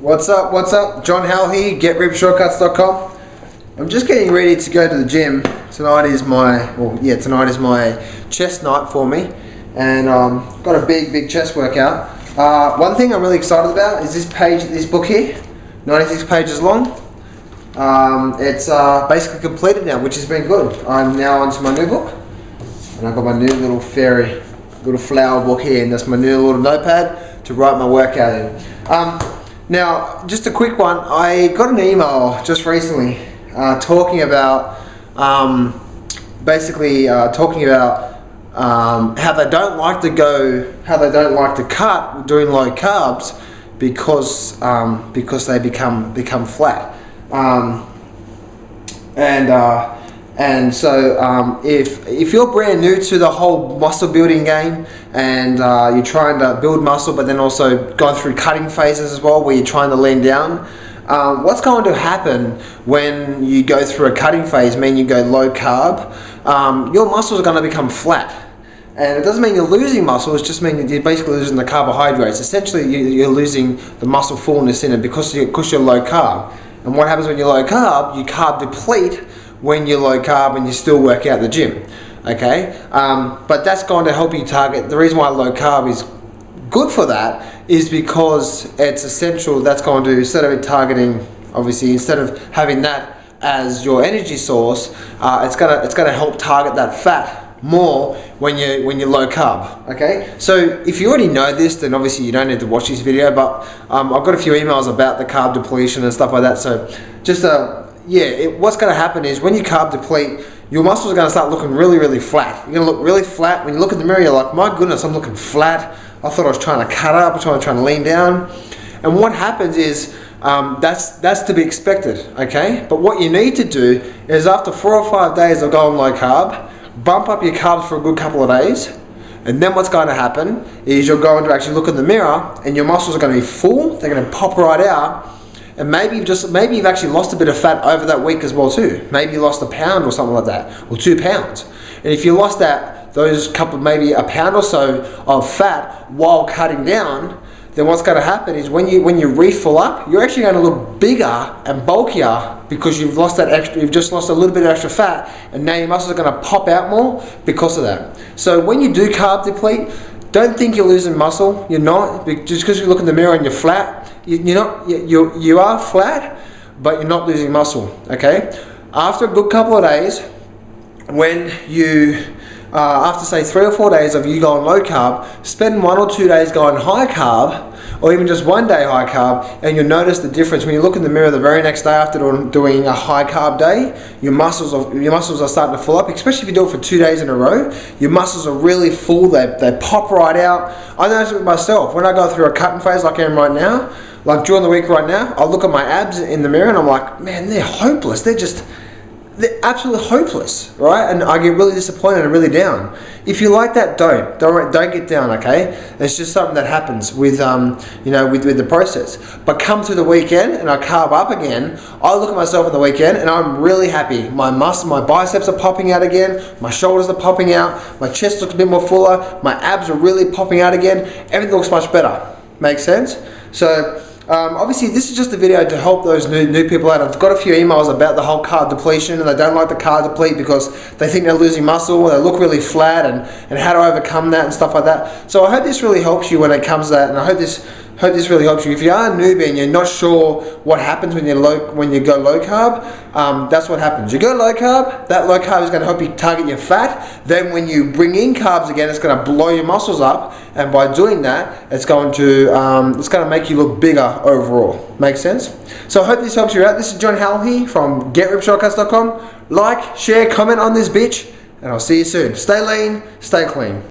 What's up? What's up? John Howell here, GetRipShortcuts.com. I'm just getting ready to go to the gym. Tonight is my chest night for me, and got a big chest workout. One thing I'm really excited about is this book here, 96 pages long. It's basically completed now, which has been good. I'm now onto my new book, and I've got my new little flower book here, and that's my new little notepad to write my workout in. Now, just a quick one. I got an email just recently talking about how they don't like to cut doing low carbs because they become flat. And so if you're brand new to the whole muscle building game, and you're trying to build muscle but then also going through cutting phases as well where you're trying to lean down, what's going to happen when you go through a cutting phase, mean you go low carb, your muscles are going to become flat. And it doesn't mean you're losing muscle, it just means you're basically losing the carbohydrates. Essentially you're losing the muscle fullness in it because you're low carb. And what happens when you're low carb? You carb deplete when you're low carb and you still work out the gym, okay? But that's going to help you target. The reason why low carb is good for that is because it's essential. That's going to, instead of having that as your energy source, it's gonna help target that fat more when you're low carb, okay? So if you already know this, then obviously you don't need to watch this video, but I've got a few emails about the carb depletion and stuff like that. So just what's going to happen is when you carb deplete, your muscles are going to start looking really flat. You're going to look really flat. When you look in the mirror, you're like, my goodness, I'm looking flat. I thought I was trying to cut up, trying to lean down. And what happens is that's to be expected, okay? But what you need to do is after 4 or 5 days of going low carb, bump up your carbs for a good couple of days. And then what's going to happen is you're going to actually look in the mirror and your muscles are going to be full. They're going to pop right out. And maybe you've actually lost a bit of fat over that week as well too. Maybe you lost a pound or something like that, or 2 pounds. And if you lost maybe a pound or so of fat while cutting down, then what's going to happen is when you refill up, you're actually going to look bigger and bulkier because you've just lost a little bit of extra fat, and now your muscles are going to pop out more because of that. So when you do carb deplete, don't think you're losing muscle. You're not. Just because you look in the mirror and you're flat, you are flat, but you're not losing muscle, okay? After a good couple of days, when you after say 3 or 4 days of you going low carb, spend 1 or 2 days going high carb, or even just 1 day high carb, and you'll notice the difference. When you look in the mirror the very next day after doing a high carb day, your muscles are starting to fill up, especially if you do it for 2 days in a row. Your muscles are really full, they pop right out. I notice it with myself. When I go through a cutting phase like I am right now, like during the week right now, I look at my abs in the mirror and I'm like, man, they're hopeless. They're absolutely hopeless, right? And I get really disappointed and really down. If you like that, don't get down, okay? It's just something that happens with with the process. But come to the weekend and I carb up again, I look at myself on the weekend and I'm really happy. My biceps are popping out again, my shoulders are popping out, my chest looks a bit more fuller, my abs are really popping out again, everything looks much better. Make sense? So obviously this is just a video to help those new people out. I've got a few emails about the whole carb depletion, and they don't like the carb deplete because they think they're losing muscle, they look really flat, and how to overcome that and stuff like that. So I hope this really helps you when it comes to that, and I hope this really helps you. If you are a newbie and you're not sure what happens when you go low carb, that's what happens. You go low carb, that low carb is going to help you target your fat. Then when you bring in carbs again, it's going to blow your muscles up, and by doing that, it's going to make you look bigger overall. Make sense? So I hope this helps you out. This is John Howell here from GetRipShortcuts.com. Like, share, comment on this bitch, and I'll see you soon. Stay lean, stay clean.